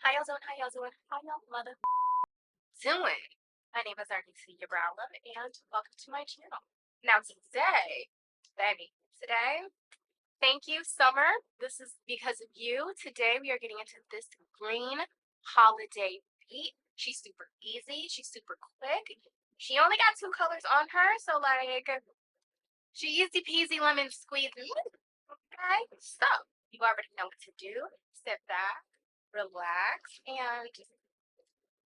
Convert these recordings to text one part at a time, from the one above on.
How y'all doing? How y'all doing? How y'all mother doing? My name is RDC, your brown love, and welcome to my channel. Now today, baby, today, thank you, Summer. This is because of you. Today we are getting into this green holiday beat. She's super easy. She's super quick. She only got 2 colors on her, so like, she easy peasy lemon squeezy. Okay, so you already know what to do. Sit back, relax, and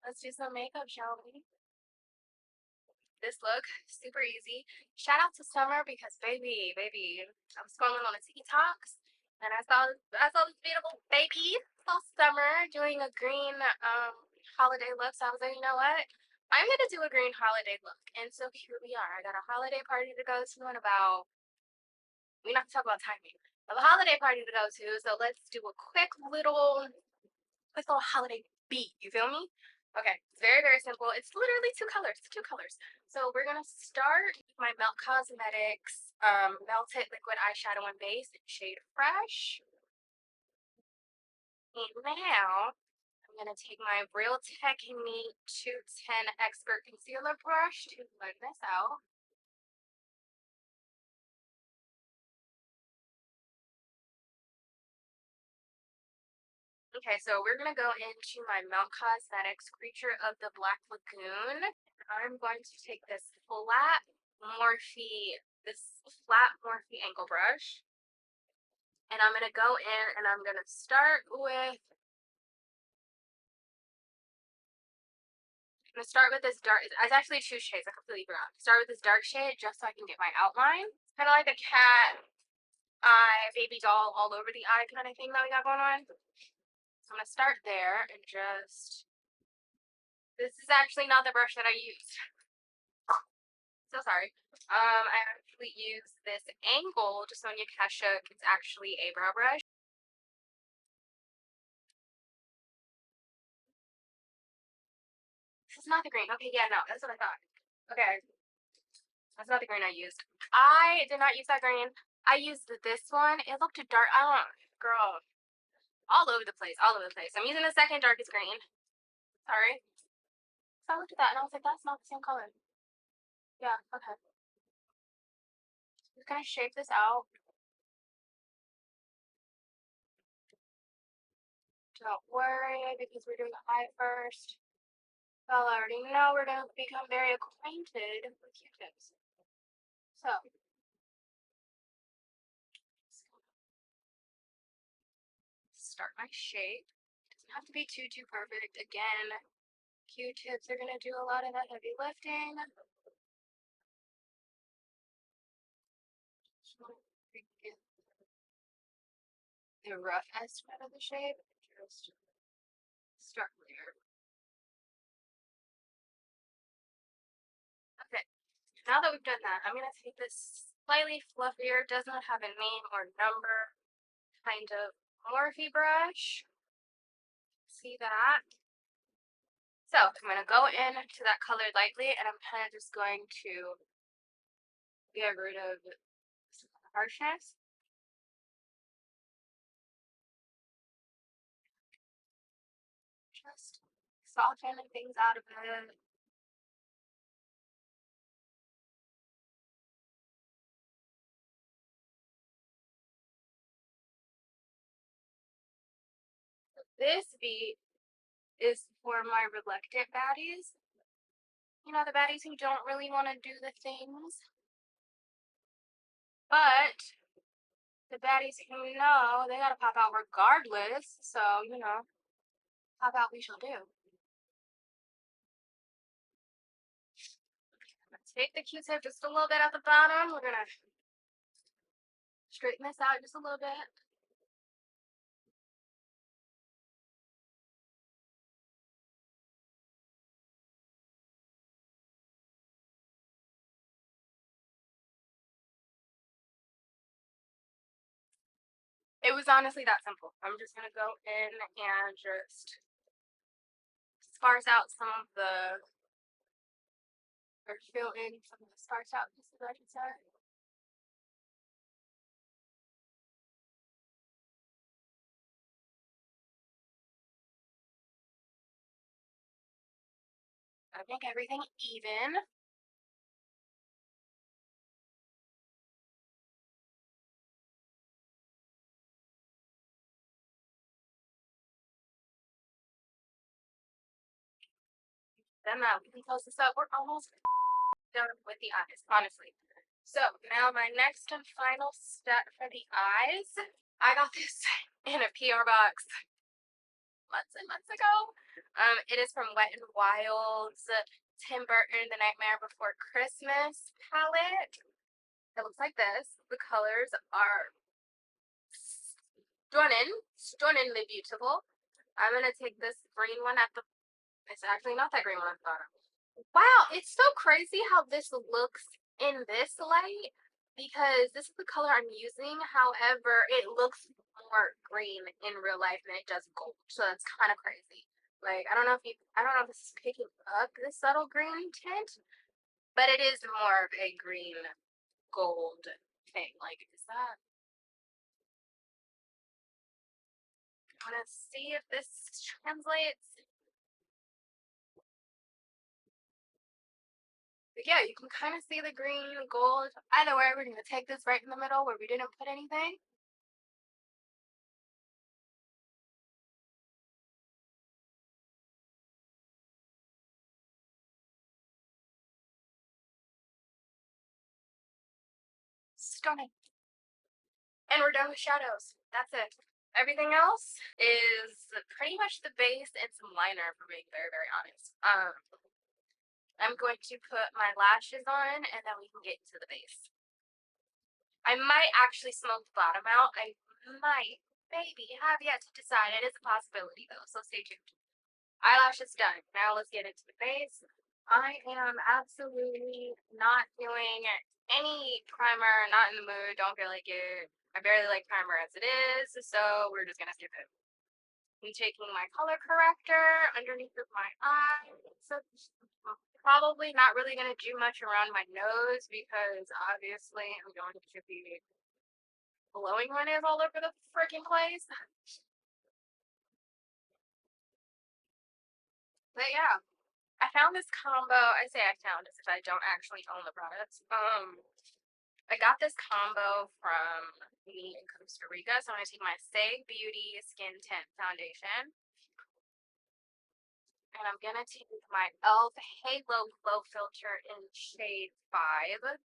let's do some makeup, shall we? This look, super easy. Shout out to Summer because baby, I was scrolling on the TikToks and I saw this beautiful baby, saw Summer doing a green holiday look. So I was like, you know what? I'm gonna do a green holiday look. And so here we are. I got a holiday party to go to in about, we don't have to talk about timing. I have a holiday party to go to, so let's do a quick little holiday beat. You feel me? Okay, it's very, very simple. It's literally 2 colors, 2 colors. So we're gonna start with my Melt Cosmetics Melted Liquid Eyeshadow and Base in shade Fresh. And now I'm gonna take my Real Technique 210 Expert Concealer Brush to blend this out. Okay, so we're gonna go into my Melt Cosmetics Creature of the Black Lagoon. I'm going to take this flat Morphe angle brush, and I'm gonna go in and I'm gonna start with this dark. It's actually 2 shades. I completely forgot. Start with this dark shade just so I can get my outline. It's kind of like a cat eye, baby doll, all over the eye kind of thing that we got going on. So I'm gonna start there and just. This is actually not the brush that I used. So sorry. I actually use this angled Sonia Kashuk. It's actually a brow brush. This is not the green. Okay, yeah, no, that's what I thought. Okay, that's not the green I used. I did not use that green. I used this one. It looked dark. I don't know, girl. All over the place, all over the place. I'm using the second darkest green. Sorry. So I looked at that and I was like, that's not the same color. Yeah, okay. Just gonna shape this out. Don't worry, because we're doing the eye first. Y'all already know we're gonna become very acquainted with Q-tips. So, start my shape. Doesn't have to be too perfect. Again, Q-tips are gonna do a lot of that heavy lifting. Get the rough estimate of the shape. Just start there. Okay, now that we've done that, I'm gonna take this slightly fluffier, does not have a name or number, kind of Morphe brush. See that? So I'm gonna go into that color lightly, and I'm kind of just going to get rid of some harshness. Just soften things out a bit. This beat is for my reluctant baddies. You know, the baddies who don't really want to do the things. But the baddies who know they gotta pop out regardless. So, you know, pop out we shall do. Let's take the Q-tip just a little bit at the bottom. We're gonna straighten this out just a little bit. It was honestly that simple. I'm just gonna go in and just sparse out some of the, or fill in some of the sparse out pieces, I should say. make everything even. Then we can close this up. We're almost done with the eyes, honestly. So now my next and final step for the eyes. I got this in a PR box months and months ago. It is from Wet n Wild's Tim Burton The Nightmare Before Christmas palette. It looks like this. The colors are stunningly beautiful. I'm gonna take this green one at the. It's actually not that green one at the bottom. Wow, it's so crazy how this looks in this light because this is the color I'm using. However, it looks more green in real life than it does gold. So that's kind of crazy. Like, I don't know if this is picking up the subtle green tint, but it is more of a green gold thing. Like, is that? I want to see if this translates. But yeah, you can kind of see the green, gold. Either way, we're going to take this right in the middle where we didn't put anything. Stunning. And we're done with shadows. That's it. Everything else is pretty much the base and some liner, for being very, very honest. I'm going to put my lashes on and then we can get into the base. I might actually smoke the bottom out. I might, maybe, have yet to decide. It is a possibility though, so stay tuned. Eyelashes done. Now let's get into the base. I am absolutely not doing any primer, not in the mood, don't feel like it. I barely like primer as it is, so we're just gonna skip it. I'm taking my color corrector underneath of my eye. So probably not really gonna do much around my nose because obviously I'm going to be blowing my nose all over the freaking place. But yeah, I found this combo. I say I found it because I don't actually own the products. I got this combo from me in Costa Rica. So I'm gonna take my Say Beauty Skin Tint Foundation. And I'm gonna take my e.l.f. Halo Glow Filter in shade 5.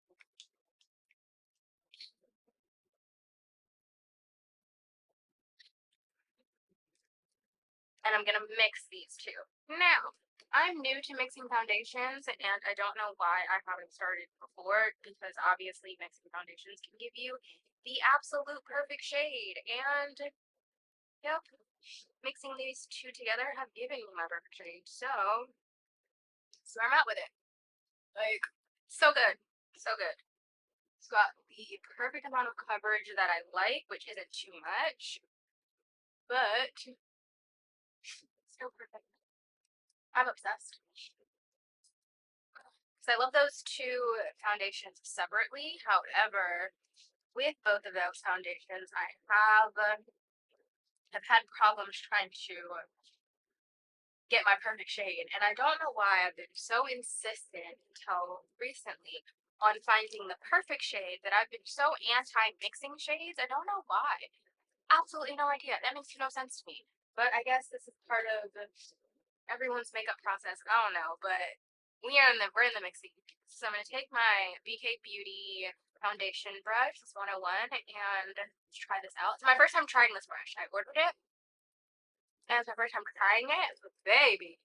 And I'm gonna mix these two. Now, I'm new to mixing foundations, and I don't know why I haven't started before, because obviously mixing foundations can give you the absolute perfect shade. And, yep, mixing these two together have given me my perfect shade. So I'm out with it. Like, so good. So good. It's got the perfect amount of coverage that I like, which isn't too much, but still perfect. I'm obsessed. Because I love those two foundations separately. However, with both of those foundations, I have had problems trying to get my perfect shade. And I don't know why I've been so insistent until recently on finding the perfect shade that I've been so anti-mixing shades. I don't know why. Absolutely no idea. That makes no sense to me. But I guess this is part of everyone's makeup process. I don't know, but we're in the mixing. So I'm gonna take my BK Beauty foundation brush, this 101, and try this out. It's my first time trying this brush. I ordered it, and it's my first time trying it. Baby.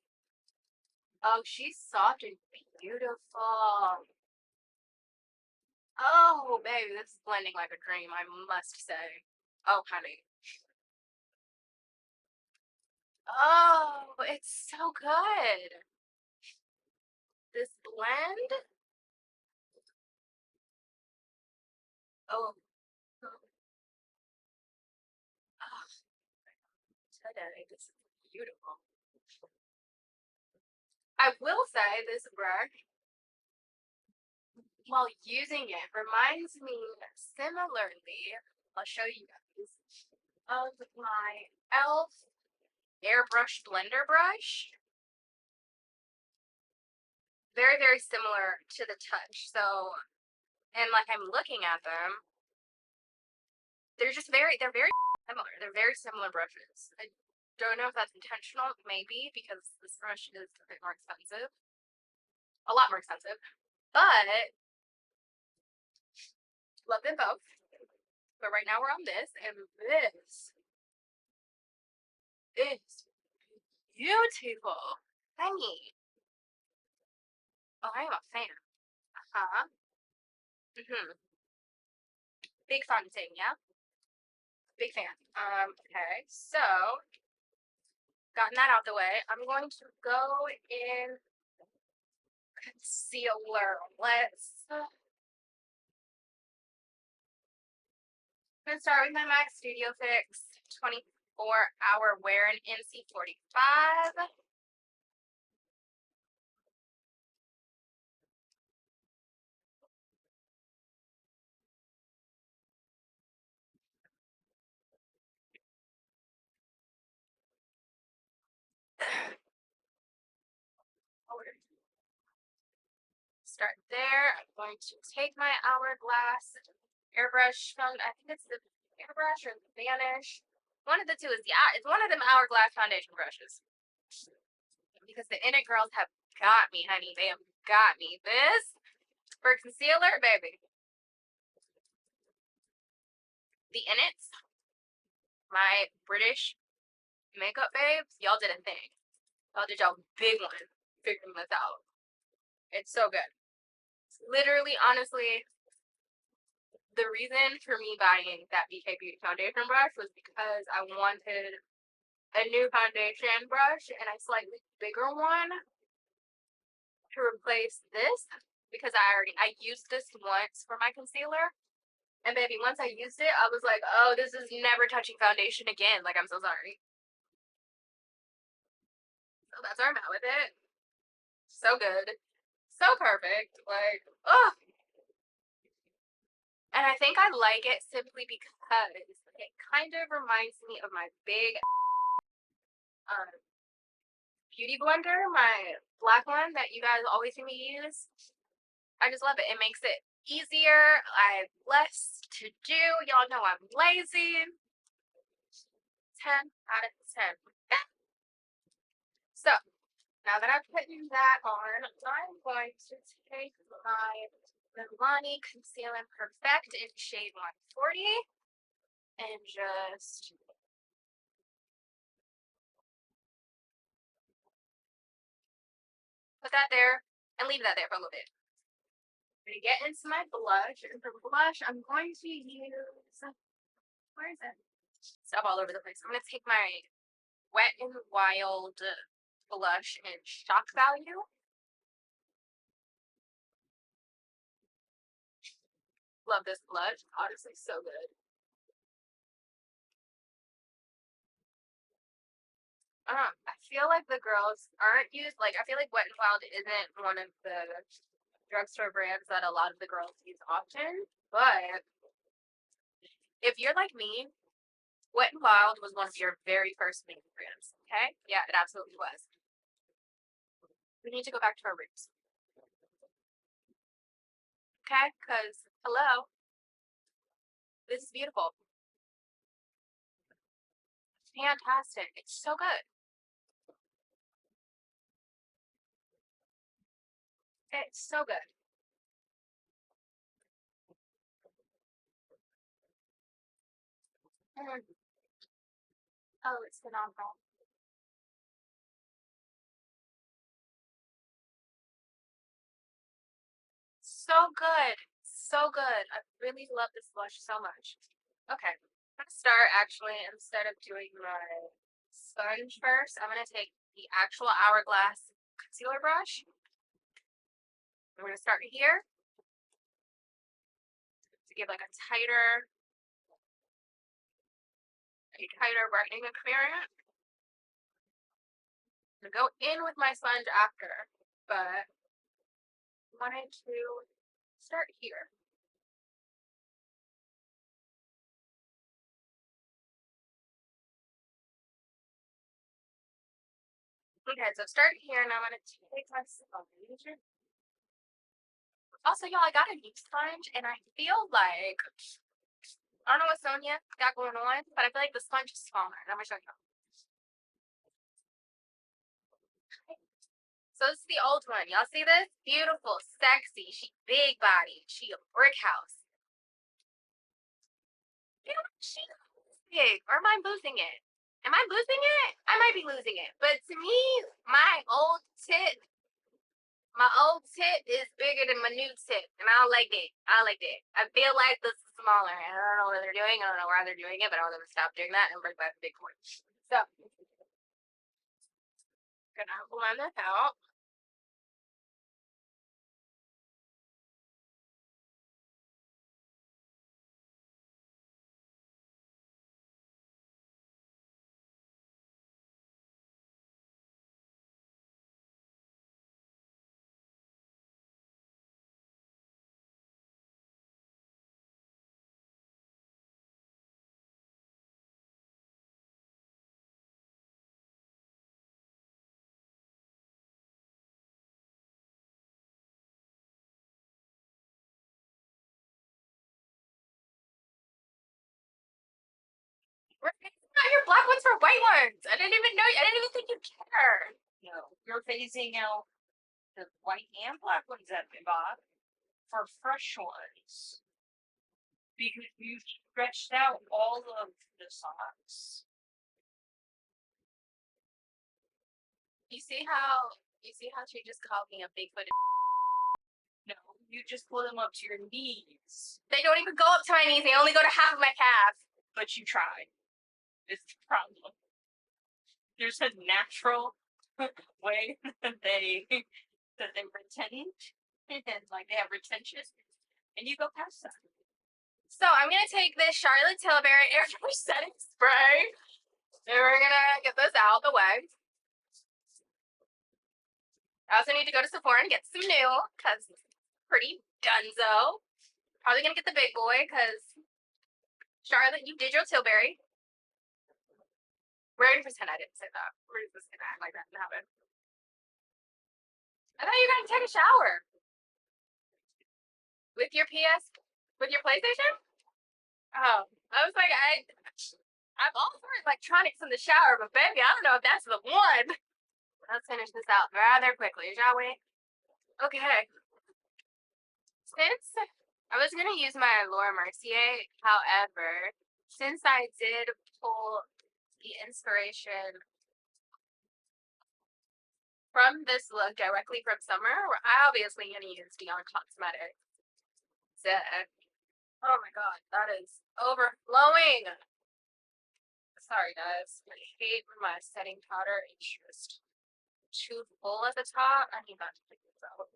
Oh, she's soft and beautiful. Oh, baby, this is blending like a dream, I must say. Oh, honey. Oh, it's so good. This blend. Oh, oh, today this is beautiful. I will say this brush, while using it, reminds me similarly, I'll show you guys, of my e.l.f. airbrush blender brush. very, very similar to the touch. So, and like I'm looking at them, they're very similar. They're very similar brushes. I don't know if that's intentional, maybe because this brush is a bit more expensive, a lot more expensive, but love them both. But right now we're on this, and this is beautiful. Honey. Oh, I am a fan. Uh-huh. Mm-hmm. Big fan thing, yeah? Big fan. Okay. So, gotten that out the way, I'm going to go in concealer. I'm gonna start with my MAC Studio Fix 24-hour wear in NC45. Start there. I'm going to take my hourglass airbrush from, I think it's the airbrush or the vanish. One of the two is, yeah, it's one of them hourglass foundation brushes. Because the In It girls have got me, honey. They have got me. This for concealer, baby. The In It's, my British makeup babes, y'all did a thing. Y'all did y'all big one figuring this out. It's so good. It's literally, honestly, the reason for me buying that BK Beauty foundation brush was because I wanted a new foundation brush and a slightly bigger one to replace this because I used this once for my concealer. And baby, once I used it, I was like, oh, this is never touching foundation again. Like, I'm so sorry. So that's where I'm at with it. So good. So perfect. Like, oh. And I think I like it simply because it kind of reminds me of my big beauty blender, my black one that you guys always see me use. I just love it. It makes it easier. I have less to do. Y'all know I'm lazy. 10 out of 10. So, now that I've put that on, I'm going to take my Milani Conceal and Perfect in shade 140 and just put that there and leave that there for a little bit. I'm going to get into my blush, and for blush, I'm going to use, where is it? Stuff all over the place. I'm going to take my Wet n Wild blush in Shock Value. Love this blush. Honestly, so good. I feel like the girls aren't used, like, I feel like Wet n Wild isn't one of the drugstore brands that a lot of the girls use often, but if you're like me, Wet n Wild was one of your very first makeup brands, okay? Yeah, it absolutely was. We need to go back to our roots, okay? Because, hello, this is beautiful. Fantastic. It's so good. It's so good. Mm. Oh, it's phenomenal. So good. So good. I really love this blush so much. Okay. I'm gonna start actually, instead of doing my sponge first, I'm gonna take the actual hourglass concealer brush. I'm gonna start here to give like a tighter brightening experience. I'm gonna go in with my sponge after, but I wanted to start here. Okay, so start here, and I'm gonna take my sponge Also, y'all, I got a new sponge, and I feel like I don't know what Sonia got going on, but I feel like the sponge is smaller. I'm gonna show you. So this is the old one. Y'all see this? Beautiful, sexy. She big body. She a brick house. You know, she big. Or am I losing it? Am I losing it? I might be losing it. But to me, my old tit is bigger than my new tit, and I don't like it. I don't like it. I feel like this is smaller. I don't know what they're doing. I don't know why they're doing it, but I want them to stop doing that and bring back the big one. So, gonna blend this out. Not your black ones for white ones. I didn't even know. I didn't even think you cared. No, you're phasing out the white and black ones that we bought for fresh ones because you stretched out all of the socks. You see how she just called me a Bigfoot? No, you just pull them up to your knees. They don't even go up to my knees. They only go to half of my calf. But you tried. It's the problem. There's a natural way that they retain and like they have retention, and you go past that. So I'm gonna take this Charlotte Tilbury air fresh setting spray, and we're gonna get this out of the way. I also need to go to Sephora and get some new, cause it's pretty dunzo. Probably gonna get the big boy, cause Charlotte, you did your Tilbury. We're gonna pretend I didn't say that. We're just gonna act like that didn't happen. I thought you were gonna take a shower with your with your PlayStation. Oh, I was like, I'm all for electronics in the shower, but baby, I don't know if that's the one. Let's finish this out rather quickly, shall we? Okay. Since I was gonna use my Laura Mercier, however, since I did pull the inspiration from this look directly from Summer, we're obviously gonna use Dion Cosmetics. Oh my god, that is overflowing. Sorry guys, I hate when my setting powder is just too full at the top. I need that to take this out.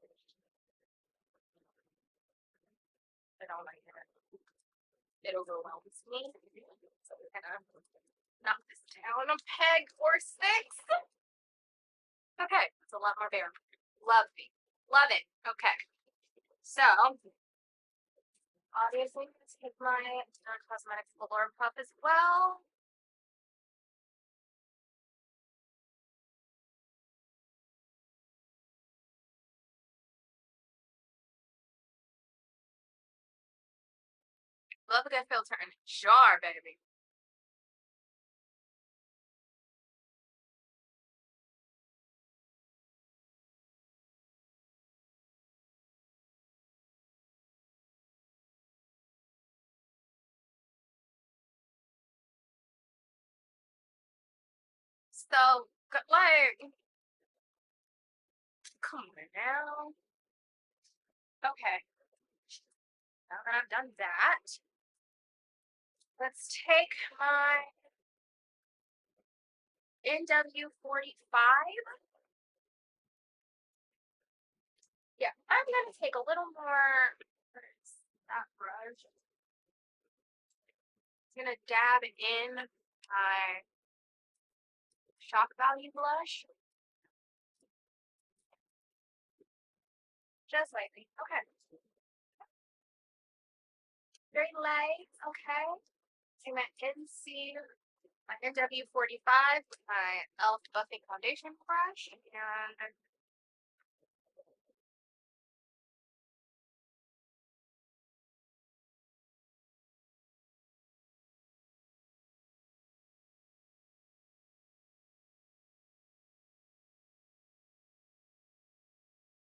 I don't like it. It overwhelms me. So we're gonna knock this down a peg or six. Okay, it's a lot more bare. Love me. Love it. Okay. So obviously let's take my Cosmetics Velour Puff as well. Love a good filter in a jar, baby. So, like, come on now. Okay. Now that I've done that, let's take my NW45. Yeah, I'm gonna take a little more. Where's that brush? I'm gonna dab in my shock value blush. Just lightly. Okay. Very light. Okay. So my my NW45 with my e.l.f. Buffing Foundation brush, and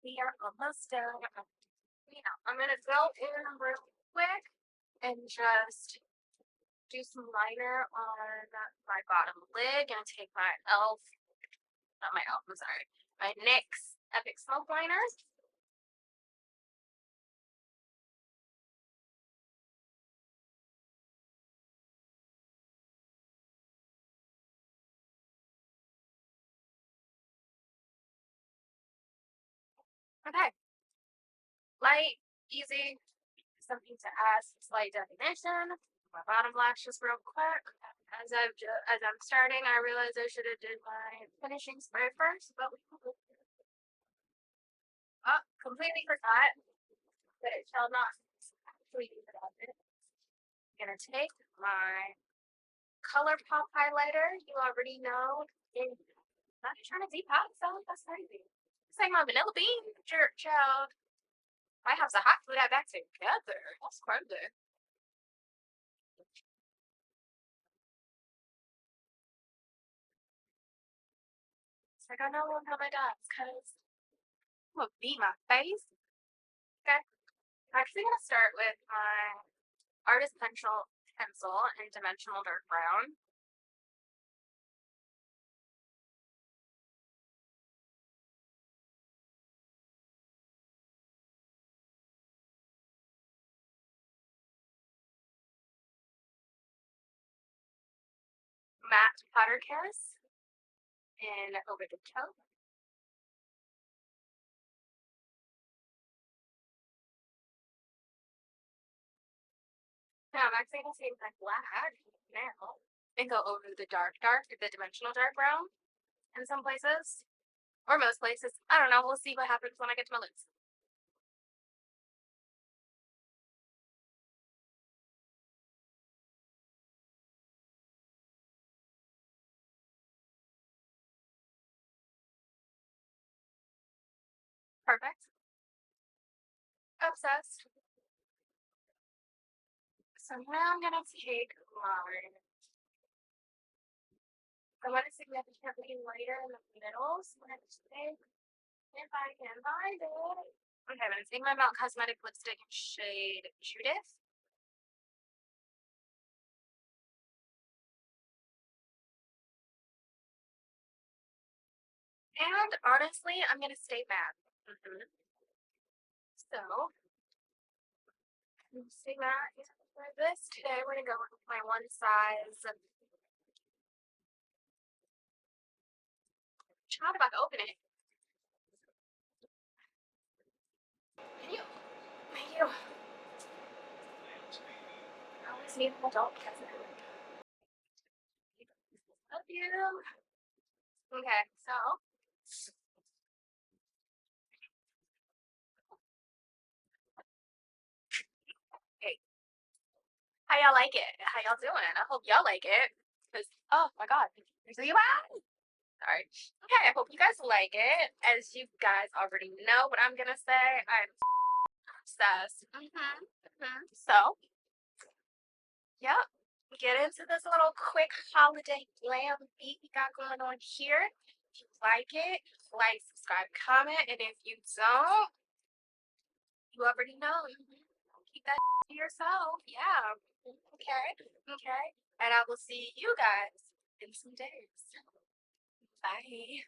We are almost done. I'm gonna go in real quick and just do some liner on my bottom lid. Gonna take my not my I'm sorry, my NYX Epic Smoke Liner. Okay, light, easy, something to add some slight definition. My bottom lashes real quick. As I'm starting, I realized I should have did my finishing spray first, but completely forgot that it shall not completely forgot it. I'm gonna take my color pop highlighter. You already know. And I'm not trying to deep hot so that's crazy. It's like my vanilla bean jerk child. I have to hot glue that back together. That's crazy. It's like I know how my dots because I'm gonna beat my face. Okay. I'm actually gonna start with my artist pencil in dimensional dark brown. Matte powder kiss in over the toe. Now I'm actually gonna take my black now and go over the the dimensional dark brown in some places. Or most places. I don't know. We'll see what happens when I get to my lips. Perfect. Obsessed. So now I'm gonna take my. I want it significantly lighter in the middle. So I'm gonna take, if I can find it. Okay, I'm gonna take my Mount Cosmetic lipstick in shade Judith. And honestly, I'm gonna stay matte. So, stay matte for this today. We're gonna go with my one size. Chat about to open it. Can you? Thank you. I always need an adult present. Love you. Okay, so hey, how y'all like it? How y'all doing? I hope y'all like it. Cause oh my god, there's a you out. Sorry. Okay, I hope you guys like it. As you guys already know what I'm gonna say, I'm obsessed. So, yep. Get into this little quick holiday glam beat we got going on here. If you like it, like, subscribe, comment, and if you don't, you already know. Keep that to yourself. Yeah. Okay. Okay. And I will see you guys in some days. Bye.